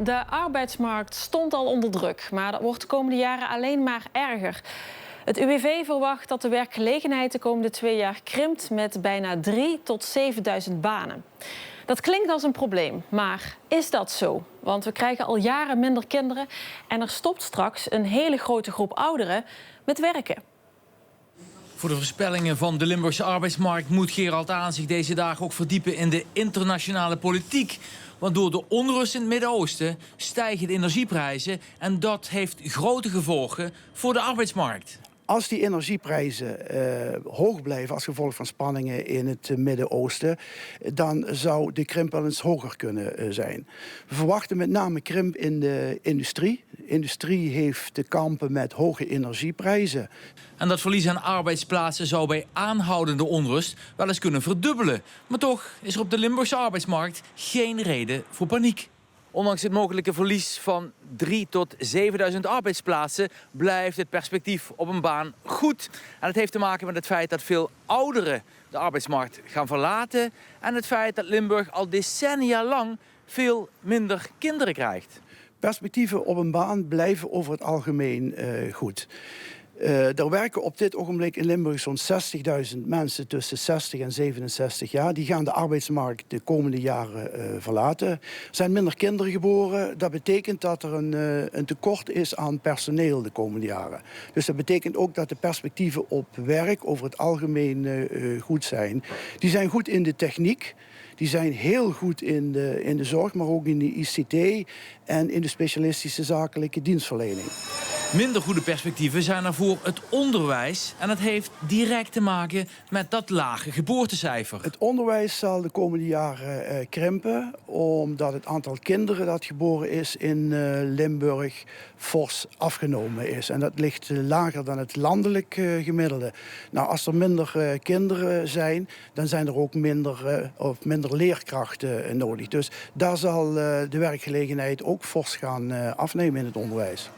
De arbeidsmarkt stond al onder druk, maar dat wordt de komende jaren alleen maar erger. Het UWV verwacht dat de werkgelegenheid de komende 2 jaar krimpt met bijna 3.000 tot 7.000 banen. Dat klinkt als een probleem, maar is dat zo? Want we krijgen al jaren minder kinderen en er stopt straks een hele grote groep ouderen met werken. Voor de voorspellingen van de Limburgse arbeidsmarkt moet Gerald Aan zich deze dagen ook verdiepen in de internationale politiek. Want door de onrust in het Midden-Oosten stijgen de energieprijzen en dat heeft grote gevolgen voor de arbeidsmarkt. Als die energieprijzen hoog blijven als gevolg van spanningen in het Midden-Oosten, dan zou de krimp wel eens hoger kunnen zijn. We verwachten met name krimp in de industrie. De industrie heeft te kampen met hoge energieprijzen. En dat verlies aan arbeidsplaatsen zou bij aanhoudende onrust wel eens kunnen verdubbelen. Maar toch is er op de Limburgse arbeidsmarkt geen reden voor paniek. Ondanks het mogelijke verlies van 3.000 tot 7.000 arbeidsplaatsen blijft het perspectief op een baan goed. En dat heeft te maken met het feit dat veel ouderen de arbeidsmarkt gaan verlaten en het feit dat Limburg al decennia lang veel minder kinderen krijgt. Perspectieven op een baan blijven over het algemeen goed. Er werken op dit ogenblik in Limburg zo'n 60.000 mensen tussen 60 en 67 jaar. Die gaan de arbeidsmarkt de komende jaren verlaten. Er zijn minder kinderen geboren. Dat betekent dat er een tekort is aan personeel de komende jaren. Dus dat betekent ook dat de perspectieven op werk over het algemeen goed zijn. Die zijn goed in de techniek. Die zijn heel goed in de zorg, maar ook in de ICT en in de specialistische zakelijke dienstverlening. Minder goede perspectieven zijn er voor het onderwijs. En dat heeft direct te maken met dat lage geboortecijfer. Het onderwijs zal de komende jaren krimpen, omdat het aantal kinderen dat geboren is in Limburg fors afgenomen is. En dat ligt lager dan het landelijk gemiddelde. Nou, als er minder kinderen zijn, dan zijn er ook minder leerkrachten nodig. Dus daar zal de werkgelegenheid ook fors gaan afnemen in het onderwijs.